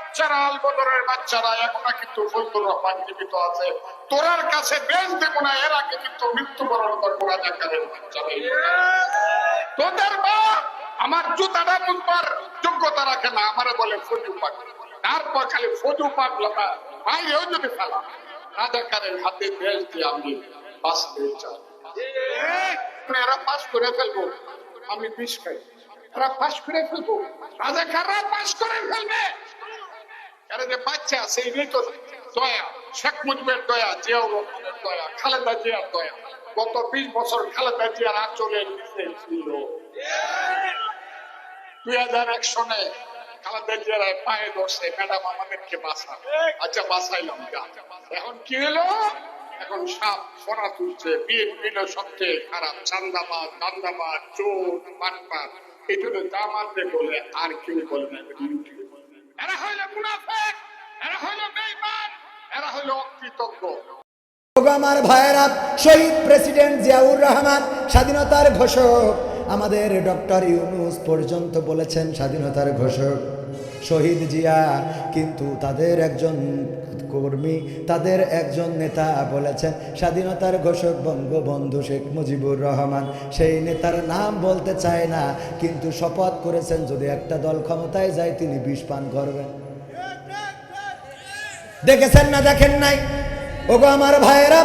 বাচ্চারা, আল বদরের বাচ্চারা এখনো কিন্তু ফজলুর রহমান জীবিত আছে। তোরার কাছে বেশ দেব না, এর আগে কিন্তু মৃত্যুবরণ করবো রাজাকারের বাচ্চারা। তোদের মা আমার জুতাটা মুখবার যোগ্যতা রাখে না, আমারে বলে ফজু পাক, তারপর খালি ফজু পাক লাগা বাইরেও যদি ফেলা, রাজাকারের হাতে দেশ দিয়ে আমি বাঁচতে চাই। এরা পাস করে ফেলবো, আমি বিষ খাই, এরা পাস করে ফেলবো, রাজাকাররা পাস করে ফেলবে। এরা যে বাচ্চা সেই তো দয়া, শেখ মুজিবের দয়া, জিয়াউর রহমানের দয়া, খালেদা জিয়ার দয়া। গত 20 বছর খালেদা জিয়ার আঁচলের নিচে ছিল। 2001 সনে খালেদা জিয়ার পায়ে ধরছে, ম্যাডাম আমাদেরকে বাঁচা। আচ্ছা বাঁচাইলাম, এখন কি হলো? এখন সাপ সোনা তুলছে। বিএনপি সবচেয়ে খারাপ, চান্দাবাজ, দান্দাবাজ, চোর, বাটপার, এই জন্য জামাতে বলে, আর কেউ বলে না। এরা হইল মুনাফিক, এরা হইল বেঈমান, এরা হইল অকৃতজ্ঞ। আমার ভাইয়েরা, শহীদ প্রেসিডেন্ট জিয়াউর রহমান স্বাধীনতার ঘোষক, আমাদের ডক্টর ইউনূস পর্যন্ত বলেছেন স্বাধীনতার ঘোষক শহীদ জিয়া, কিন্তু তাদের একজন কর্মী, তাদের একজন নেতা বলেছেন স্বাধীনতার ঘোষক বঙ্গবন্ধু শেখ মুজিবুর রহমান। সেই নেতার নাম বলতে চায় না, কিন্তু শপথ করেছেন যদি একটা দল ক্ষমতায় যায় তিনি বিষ পান করবেন। দেখেছেন না দেখেন নাই? ওগো আমার ভাইয়েরা,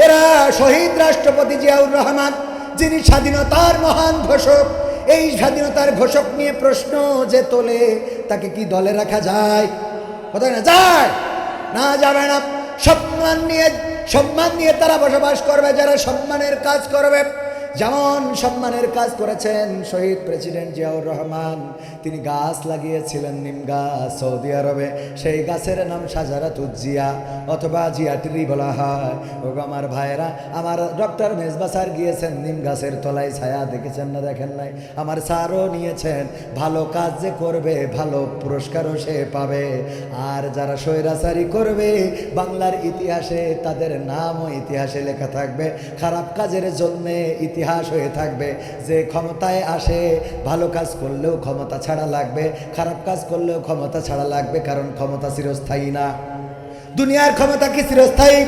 এরা শহীদ রাষ্ট্রপতি জিয়াউর রহমান, যিনি স্বাধীনতার মহান ঘোষক, এই স্বাধীনতার ঘোষক নিয়ে প্রশ্ন যে তোলে, তাকে কি দলে রাখা যায়? কোথায় না যায়? না, যাবে না। সম্মান নিয়ে তারা বসবাস করবে যারা সম্মানের কাজ করবে। যেমন সম্মানের কাজ করেছেন শহীদ প্রেসিডেন্ট জিয়াউর রহমান, তিনি গাছ লাগিয়েছিলেন, নিম গাছ, সৌদি আরবে। সেই গাছের নাম শাজারাতুজ জিয়া অথবা জিয়া ট্রি বলা হয়। ওগো আমার ভাইয়েরা, আমার ডক্টর মেজবা স্যার গিয়েছেন নিম গাছের তলায় ছায়া, দেখেছেন না দেখেন নাই? আমার স্যারও নিয়েছেন। ভালো কাজ যে করবে ভালো পুরস্কারও সে পাবে, আর যারা স্বৈরাচারী করবে বাংলার ইতিহাসে তাদের নামও ইতিহাসে লেখা থাকবে, খারাপ কাজের জন্যে ইতিহাস হয়ে থাকবে। যে ক্ষমতায় আসে ভালো কাজ করলেও ক্ষমতা ছাড়া লাগবে, খারাপ কাজ করলেও ক্ষমতা ছাড়া লাগবে, কারণ ক্ষমতা চিরস্থায়ী না। দুনিয়ার ক্ষমতা কি চিরস্থায়ী?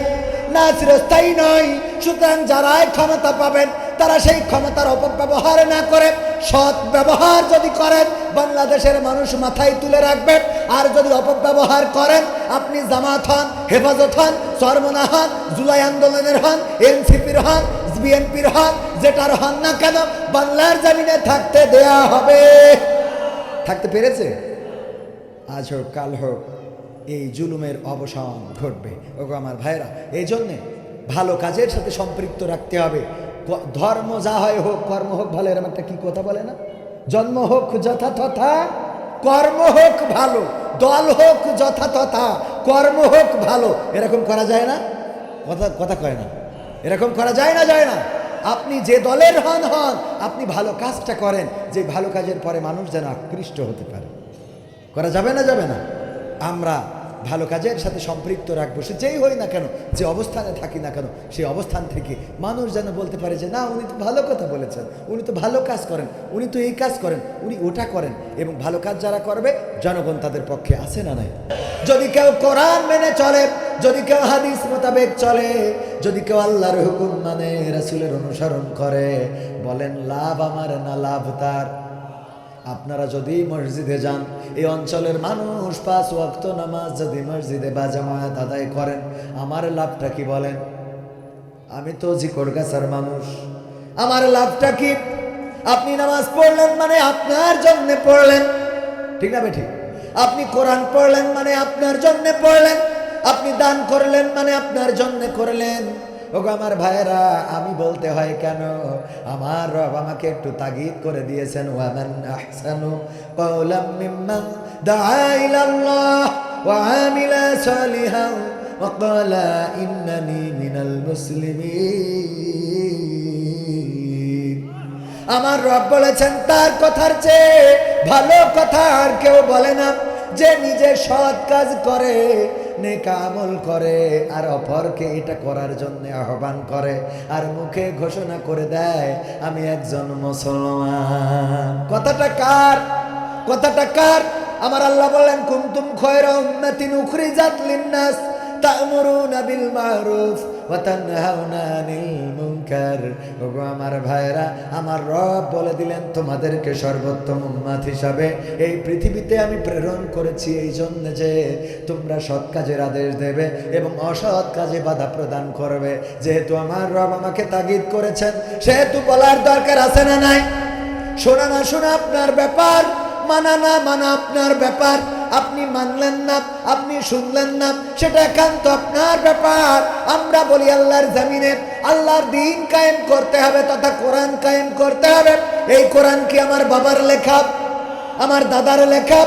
না, চিরস্থায়ী নয়। সুতরাং যারাই ক্ষমতা পাবেন তারা সেই ক্ষমতার অপব্যবহার না করে সৎ ব্যবহার যদি করেন, বাংলাদেশের মানুষ মাথায় তুলে রাখবে। আর যদি অপব্যবহার করেন, আপনি জামাত হন, হেফাজত হন, চরমনা হন, জুলাই আন্দোলনের হন, এনসিপির হন, বিএনপির হন, যেটার হন না কেন, বাংলার জমিনে থাকতে দেয়া হবে। থাকতে পেরেছে? আজ হোক কাল হোক এই জুলুমের অবসান ঘটবে। ওগো আমার ভাইরা, এই জন্যে ভালো কাজের সাথে সম্পৃক্ত রাখতে হবে। ধর্ম যা হয় হোক, কর্ম হোক ভালো, এরকম একটা কি কথা বলে না? জন্ম হোক যথাতথা, কর্ম হোক ভালো, দল হোক যথাতথা, কর্ম হোক ভালো, এরকম করা যায় না? কথা কয় না, এরকম করা যায় না, যায় না। আপনি যে দলের হন, আপনি ভালো কাজটা করেন, যে ভালো কাজের পরে মানুষ যেন আকৃষ্ট হতে পারে। করা যাবে না, যাবে না? আমরা ভালো কাজের সাথে সম্পৃক্ত রাখবো, সে যেই হই না কেন, যে অবস্থানে থাকি না কেন, সেই অবস্থান থেকে মানুষ যেন বলতে পারে যে না, উনি তো ভালো কথা বলেছেন, উনি তো ভালো কাজ করেন, উনি তো এই কাজ করেন, উনি ওটা করেন। এবং ভালো কাজ যারা করবে জনগণ তাদের পক্ষে আছে না নাই? যদি কেউ কোরআন মেনে চলে, যদি কেউ হাদিস মোতাবেক চলে, যদি কেউ আল্লাহর হুকুম মানে, রাসূলের অনুসরণ করে, বলেন লাভ আমার না লাভ তার? আপনারা যদি মসজিদে যান, এই অঞ্চলের মানুষ 5 ওয়াক্ত নামাজ যদি মসজিদে বা জামায়াত আদায় করেন, আমার লাভটা কি বলেন? আমি তো জিকরগাছার মানুষ, আমার লাভটা কি? আপনি নামাজ পড়লেন মানে আপনার জন্য পড়লেন, ঠিক না বেঠিক? আপনি কোরআন পড়লেন মানে আপনার জন্য পড়লেন, আপনি দান করলেন মানে আপনার জন্য করলেন। ওগো আমার ভাইয়েরা, আমি বলতে হয় কেন? আমার রব আমাকে একটু তাগিদ করে দিয়েছেন, ওয়ামান আহসানু কাওলাম মিম্মান দাআ ইলাল্লাহ ওয়া আমিলা সালিহান ওয়া ক্বালা ইন্নানি মিনাল মুসলিমিন। আমার রব বলেছেন তার কথার চেয়ে ভালো কথা আর কেউ বলে না, যে নিজে সৎ কাজ করে, নেক আমল করে, আর অপরকে এটা করার জন্য আহ্বান করে, আর মুখে ঘোষণা করে দেয় আমি একজন মুসলমান। কথাটা কার? কথাটা কার? আমার আল্লাহ বললেন কুনতুম খায়রা উম্মাতিন উখরিজাত লিন-নাস তা'মুরুনা বিল মা'রুফ ওয়া তানহাউনা আনিল মুনকার। ওগো আমার ভাইরা, আমার রব বলে দিলেন তোমাদেরকে সর্বোত্তম উম্মত হিসাবে এই পৃথিবীতে আমি প্রেরণ করেছি এই জন্য যে তোমরা সৎ কাজের আদেশ দেবে এবং অসৎ কাজে বাধা প্রদান করবে। যেহেতু আমার রব আমাকে তাগিদ করেছেন সেহেতু বলার দরকার আছে না নাই? শোনা না শোনা আপনার ব্যাপার, মানা না মানা আপনার ব্যাপার। আপনি মানলেন না, আপনি শুনলেন না, সেটা একান্ত আপনার ব্যাপার। আমরা বলি আল্লাহর জমিনে আল্লাহর দ্বীন কায়েম করতে হবে তথা কোরআন কায়েম করতে হবে। এই কোরআন কি আমার বাবার লেখা, আমার দাদার লেখা,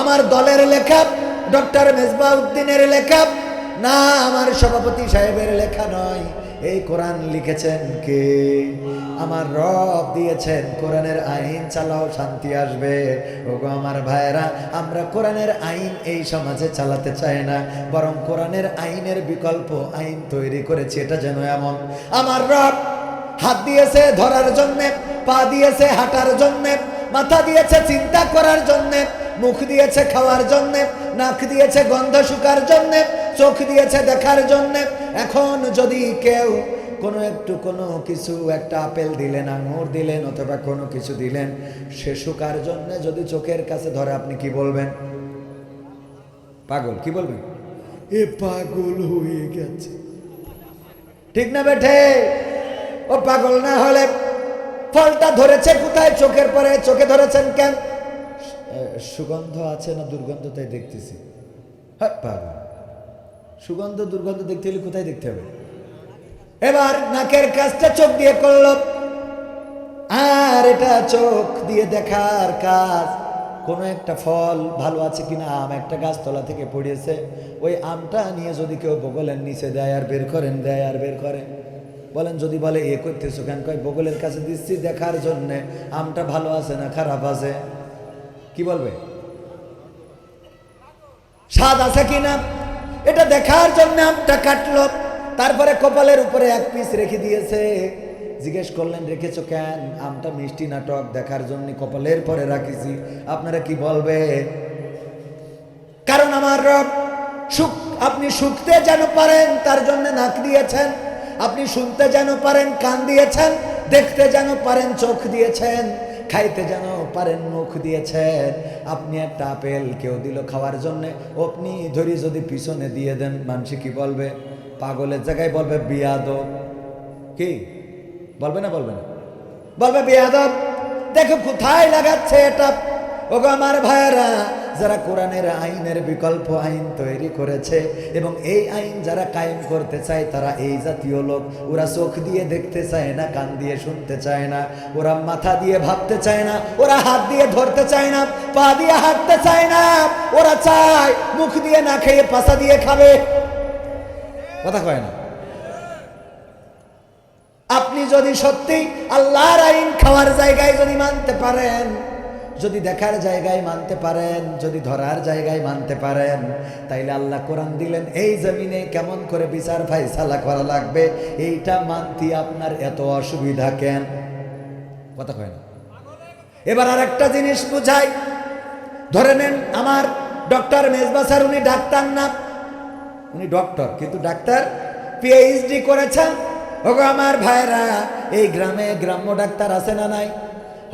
আমার দলের লেখা, ডক্টর মেজবাউদ্দিনের লেখা? না, আমার সভাপতি সাহেবের লেখা নয়। এই কোরআন লিখেছেন কে? আমার রব দিয়েছেন। কোরআনের আইন চালাও, শান্তি আসবে। ওগো আমার ভাইরা, আমরা কোরআনের আইন এই সমাজে চালাতে চাই না, বরং কোরআনের আইনের বিকল্প আইন তৈরি করেছি। এটা যেন এমন, আমার রব হাত দিয়েছে ধরার জন্যে, পা দিয়েছে হাঁটার জন্যে, মাথা দিয়েছে চিন্তা করার জন্যে, মুখ দিয়েছে খাওয়ার জন্যে, নাক দিয়েছে গন্ধ শুকার জন্যে, চোখ দিয়েছে দেখার জন্যে। এখন যদি কেউ কোনো কিছু, একটা আপেল দিলেন, আঙুর দিলেন, অথবা কোনো কিছু দিলেন, সে শুকার জন্য যদি চোখের কাছে ধরে, আপনি কি বলবেন? পাগল। কি বলবেন? এ পাগল হয়ে গেছে। ঠিক না বেঠে? ও পাগল না হলে ফলটা ধরেছে কোথায়? চোখের পরে। চোখে ধরেছেন কেন? সুগন্ধ আছে না দুর্গন্ধ, তাই দেখতেছি। হ্যাঁ পাগল। সুগন্ধ দুর্গন্ধ দেখতে হলে কোথায় দেখতে হবে? এবার নাকের কাজটা চোখ দিয়ে করল, আর এটা চোখ দিয়ে দেখার কাজ। কোনো একটা ফল ভালো আছে কিনা, আম একটা গাছতলা থেকে পড়িয়েছে, ওই আমটা নিয়ে যদি কেউ বগলের নিচে দেয় আর বের করেন, দেয় আর বের করেন, বলেন যদি বলে এ করতেছো কেন? কয় বগলের কাছে দিচ্ছি দেখার জন্যে আমটা ভালো আছে না খারাপ আছে। কি বলবে? স্বাদ আছে কিনা এটা দেখার জন্য আমটা কাটলো, তারপরে কপালের উপরে এক পিস রেখে দিয়েছে। জিজ্ঞেস করলেন রেখেছো কেন? আমটা মিষ্টি নাটক দেখার জন্য কপালের পরে রাখিছি। আপনারা কি বলবে? কারণ আমার রব আপনি শুকতে যেন পারেন তার জন্য নাক দিয়েছেন, আপনি শুনতে যেন পারেন কান দিয়েছেন, দেখতে যেন পারেন চোখ দিয়েছেন, খাইতে যেন পারেন মুখ দিয়েছেন। আপনি একটা আপেল কেউ দিল খাওয়ার জন্যে, আপনি ধরি যদি পিছনে দিয়ে দেন, মানুষ কি বলবে? পাগলের জায়গায় বলবে বিয়াদব। কি বলবে না? বলবে না? বলবে বিয়াদব। দেখো কোথায় লাগাচ্ছে এটা। ওগো আমার ভাইয়েরা, যারা কোরআনের আইনের বিকল্প আইন তৈরি করেছে এবং এই আইন যারা কায়েম করতে চায়, তারা এই জাতীয় লোক। ওরা চোখ দিয়ে দেখতে চায় না, কান দিয়ে শুনতে চায় না, ওরা মাথা দিয়ে ভাবতে চায় না, ওরা হাত দিয়ে ধরতে চায় না, পা দিয়ে হাঁটতে চায় না, ওরা চায় মুখ দিয়ে না খেয়ে পাছা দিয়ে খাবে। কথা কয় না? আপনি যদি সত্যি আল্লাহর আইন খাওয়ার জায়গায় যদি মানতে পারেন, যদি দেখার জায়গায় মানতে পারেন, যদি ধরার জায়গায় মানতে পারেন, তাইলে আল্লাহ কোরআন দিলেন এই জমিনে কেমন করে বিচার ফাইসালা করা লাগবে, এইটা মানতে আপনার এত অসুবিধা কেন? কথা কয় না? এবার আর একটা জিনিস বুঝাই। ধরে নেন আমার ডক্টর মেজবা স্যার, উনি ডাক্তার না, উনি ডক্টর, কিন্তু ডাক্তার পিএইচডি করেছেন। ওগো আমার ভাইরা, এই গ্রামে গ্রাম্য ডাক্তার আছে না নাই?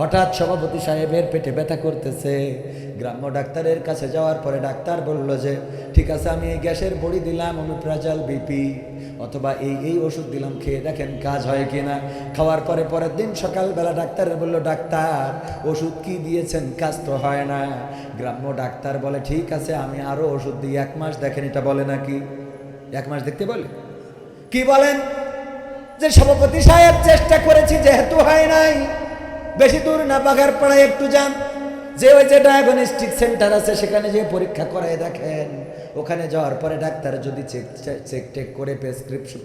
হঠাৎ সভাপতি সাহেবের পেটে ব্যথা করতেছে, গ্রাম্য ডাক্তারের কাছে যাওয়ার পরে ডাক্তার বলল যে ঠিক আছে, আমি এই গ্যাসের বড়ি দিলাম, অনুপ্রাজাল বিপি, অথবা এই ওষুধ দিলাম, খেয়ে দেখেন কাজ হয় কিনা। খাওয়ার পরে পরের দিন সকালবেলা ডাক্তার বলল, ডাক্তার ওষুধ কি দিয়েছেন, কাজ তো হয় না। গ্রাম্য ডাক্তার বলে ঠিক আছে, আমি আরো ওষুধ দিই, 1 মাস দেখেন। এটা বলে নাকি? 1 মাস দেখতে বলে? কি বলেন? যে সভাপতি সাহেব চেষ্টা করেছি, যেহেতু হয় নাই, বেশি দূর না, বাগারপাড়ায় একটু যান, যে ওই যে ডায়াগনস্টিক সেন্টার আছে সেখানে যে পরীক্ষা করায় দেখেন। ওখানে যাওয়ার পরে ডাক্তার যদি চেক টেক করে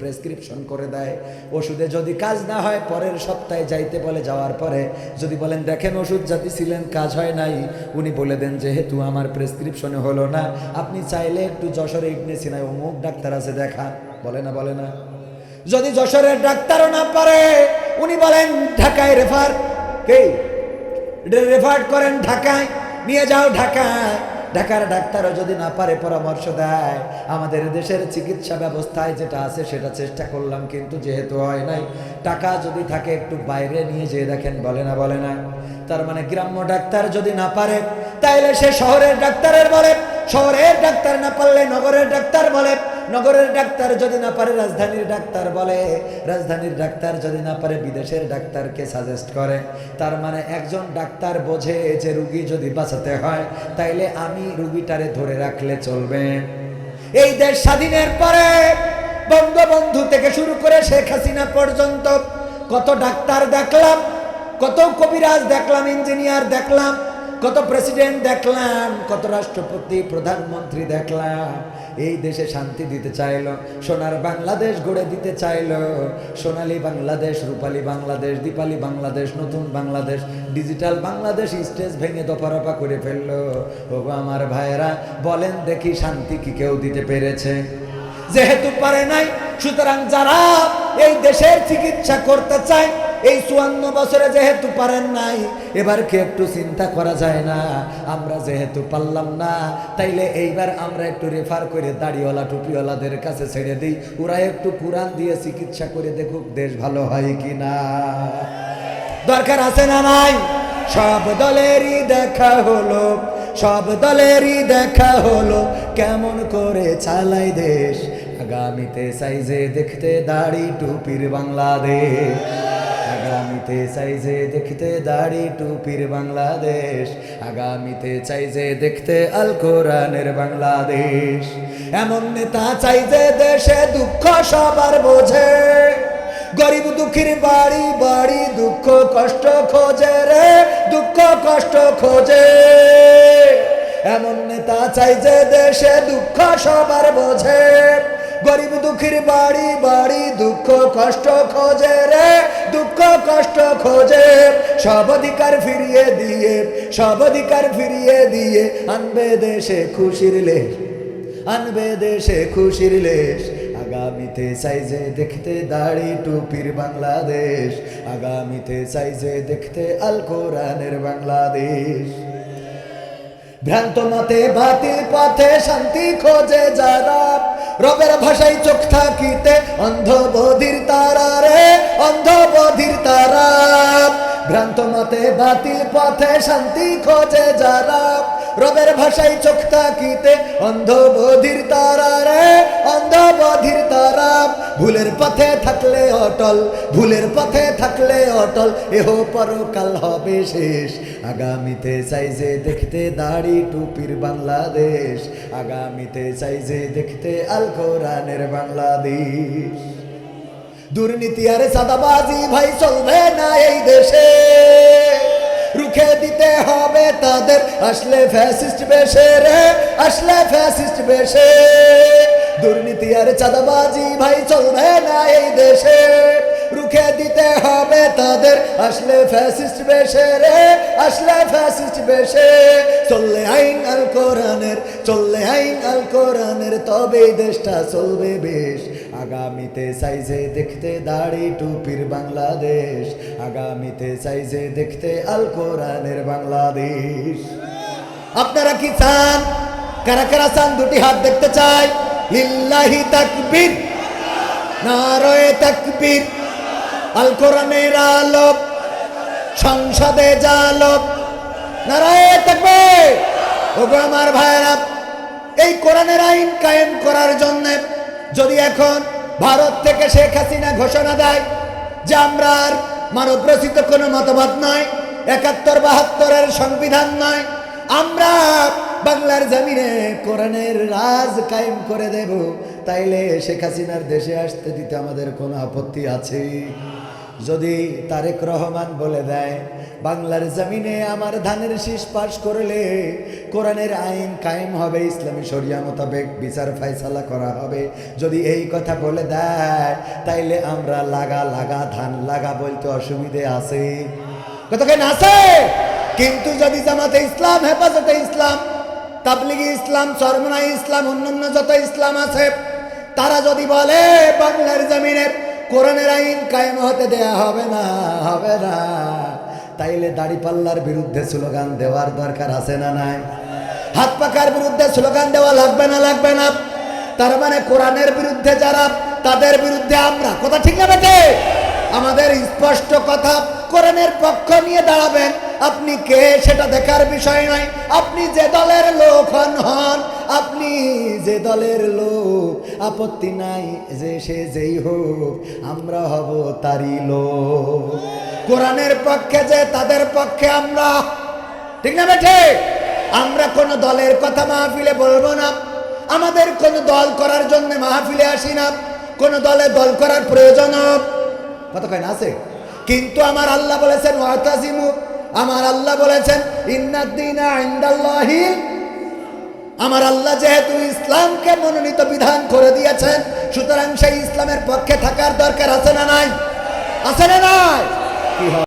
প্রেসক্রিপশন করে দেয়, ওষুধে যদি কাজ না হয় পরের সপ্তাহে যাইতে বলে। যাওয়ার পরে যদি বলেন দেখেন ওষুধ জাতি ছিলেন কাজ হয় নাই, উনি বলে দেন যেহেতু আমার প্রেসক্রিপশনে হলো না, আপনি চাইলে একটু যশোরে ইবনে সিনায় অমুক ডাক্তার আছে দেখা। বলে না? বলে না? যদি যশোরের ডাক্তারও না পারে, উনি বলেন ঢাকায় রেফার করেন, ঢাকায় নিয়ে যাও, ঢাকায় ঢাকার ডাক্তারও যদি না পারে পরামর্শ দেয়, আমাদের দেশের চিকিৎসা ব্যবস্থায় যেটা আছে সেটা চেষ্টা করলাম, কিন্তু যেহেতু হয় নাই, টাকা যদি থাকে একটু বাইরে নিয়ে যেয়ে দেখেন, বলে না। তার মানে গ্রাম্য ডাক্তার যদি না পারে তাইলে সে শহরের ডাক্তারের বলে, শহরের ডাক্তার না পারলে নগরের ডাক্তার বলে, নগরের ডাক্তার যদি না পারে রাজধানীর ডাক্তার বলে, রাজধানীর ডাক্তার যদি না পারে বিদেশের ডাক্তারকে সাজেস্ট করে। তার মানে একজন ডাক্তার বোঝে যে রুগী যদি বাঁচাতে হয় তাইলে আমি রুগীটারে ধরে রাখলে চলবে। এই দেশ স্বাধীনের পরে বঙ্গবন্ধু থেকে শুরু করে শেখ হাসিনা পর্যন্ত কত ডাক্তার দেখলাম, কত কবিরাজ দেখলাম, ইঞ্জিনিয়ার দেখলাম, কত প্রেসিডেন্ট দেখলাম, কত রাষ্ট্রপতি প্রধানমন্ত্রী দেখলাম। এই দেশে শান্তি দিতে চাইলো, সোনার বাংলাদেশ গড়ে দিতে চাইলো, সোনালী বাংলাদেশ, রূপালী বাংলাদেশ, দীপালী বাংলাদেশ, নতুন বাংলাদেশ, ডিজিটাল বাংলাদেশ স্টেজ ভেঙে দফারফা করে ফেললো। ও আমার ভাইয়েরা, বলেন দেখি শান্তি কি কেউ দিতে পেরেছে? যেহেতু পারে নাই, সুতরাং যারা এই দেশের চিকিৎসা করতে চায়, এই 54 বছরে যেহেতু পারেন নাই, এবার কি একটু চিন্তা করা যায় না? আমরা যেহেতু পারলাম না, তাইলে এইবার আমরা একটু রেফার করে দাড়িওয়ালা টুপিওয়ালাদের কাছে ছেড়ে দিই, ওরা একটু কোরআন দিয়ে চিকিৎসা করে দেখুক দেশ ভালো হয় কি না। দরকার আছে না নাই? সব দলেরই দেখা হলো, সব দলেরই দেখা হলো, কেমন করে চালাই দেশ। আগামীতে সাইজে দেখতে দাড়ি টুপির বাংলাদেশ, আগামীতে চাইছে দেখতে দাড়ি টুপির বাংলাদেশ, আগামীতে চাইছে দেখতে আল কোরআনের বাংলাদেশ। এমন নেতা চাইছে দেশে দুঃখ সবার বোঝে, গরিব দুঃখীর বাড়ি বাড়ি দুঃখ কষ্ট খোঁজে রে, দুঃখ কষ্ট খোঁজে। এমন নেতা চাইছে দেশে দুঃখ সবার বোঝে, গরিব দুঃখীর বাড়ি বাড়ি দুঃখ কষ্ট খোঁজে রে, দুঃখ কষ্ট খোঁজে। সব অধিকার ফিরিয়ে দিয়ে, সব অধিকার ফিরিয়ে দিয়ে আনবে দেশে খুশির লেশ, আনবে দেশে খুশির লেশ। আগামীতে চাইছে দেখতে দাড়ি টুপির বাংলাদেশ, আগামীতে চাইছে দেখতে আল কোরআনের বাংলাদেশ। ভ্রান্ত মতে বাতিল পথে শান্তি খোঁজে যারা, রবের ভাষায় চোখ থাকিতে অন্ধ বধির তারা রে, অন্ধ বধির তারা। ভ্রান্ত মতে বাতিল পথে শান্তি খোঁজে যারা, রবের ভাষায় চোখ থাকিতে অন্ধ বধির তারা রে, অন্ধ বধির তারা। ভুলের পথে থাকলে অটল, ভুলের পথে থাকলে অটল, এহ পরকাল হবে শেষ। আগামীতে চাইছে দেখতে দাড়ি টুপির বাংলাদেশ, আগামীতে চাইছে দেখতে আল কোরআনের বাংলাদেশ। দুর্নীতি আর সাদাবাজি ভাই চলবে না এই দেশে, রুখে দিতে হবে তাদের আসলে ফ্যাসিস্ট বেশে রে, আসলে ফ্যাসিস্ট বেশে। দুর্নীতি আর চাঁদাবাজি ভাই চলবে না এই দেশে, রুখে দিতে হবে তাদের আসলে ফ্যাসিস্ট বেশে রে, আসলে ফ্যাসিস্ট বেশে। চললে আইন আল কোরআনের, চললে আইন আল কোরআনের, তবে দেশটা চলবে বেশ। আগামীতে চাইছে দেখতে দাড়ি টুপির বাংলাদেশ, আগামীতে চাইছে দেখতে আল কোরআনের বাংলাদেশ। আপনারা কি চান? কারা কারা চান? দুটি হাত দেখতে চাই। লিল্লাহি তাকবীর, নারায়ে তাকবীর। আল কোরআনের আলো সংসদে জালো, নারায়ে তাকবীর। ওগো আমার ভাইরা, এই কোরআনের আইন কায়েম করার জন্য যদি এখন ভারত থেকে শেখ হাসিনা ঘোষণা দেয় যে আমরা আর মানব রচিত কোনো মতবাদ নয়, ৭১-৭২-এর সংবিধান নয়, আমরা বাংলার জমিনে কোরআনের রাজ কায়েম করে দেব, তাইলে শেখ হাসিনার দেশে আসতে দিতে আমাদের কোনো আপত্তি আছে? যদি তারেক রহমান বলে দেয় বাংলার জমিনে আমার ধানের শীষ পাশ করলে কোরআনের আইন কায়েম হবে, ইসলামী শরিয়া মোতাবেক বিচার ফায়সালা করা হবে, যদি এই কথা বলে দেয়, তাইলে আমরা লাগা লাগা ধান লাগা বলতে অসুবিধে আছে? কতক্ষণ আছে? কিন্তু যদি জামাতে ইসলাম, হেফাজতে ইসলাম, তাবলিগি ইসলাম, চরমনাই ইসলাম, অন্যান্য যত ইসলাম আছে, তারা যদি বলে বাংলার জমিনে কোরআনের আইন কায়েম হতে দেয়া হবে না, হবে না, তাইলে দাড়িপাল্লার বিরুদ্ধে স্লোগান দেওয়ার দরকার আছে না নাই? হাত পাকার বিরুদ্ধে স্লোগান দেওয়া লাগবে না, লাগবে না। তার মানে কোরআনের বিরুদ্ধে যারা, তাদের বিরুদ্ধে আমরা, কথা ঠিক না বেটে? আমাদের স্পষ্ট কথা, কোরআনের পক্ষ নিয়ে দাঁড়াবেন। আপনি কে সেটা দেখার বিষয় নয়, আপনি যে দলের লোক হন, আপনি যে দলের লোক, আপত্তি নাই যে সে যেই হোক, আমরা হব তারই লোক। কোরআনের পক্ষে যে, তাদের পক্ষে আমরা, ঠিক না বেঠে? আমরা কোন দলের কথা মাহফিলে বলবো না, আমাদের কোন দল করার জন্য মাহফিলে আসি না, কোন দলে দল করার প্রয়োজন কত কয় না আছে। কিন্তু আমার আল্লাহ বলেছেন ওয়াতাজিমু, আমার আল্লাহ বলেছেন ইন্নাদ-দীনা ইনদাল্লাহি, আমার আল্লাহ যেহেতু ইসলামকে মনোনীত বিধান করে দিয়েছেন, সুতরাং সেই ইসলামের পক্ষে থাকার দরকার আছে না নাই? আছে না নাই? কি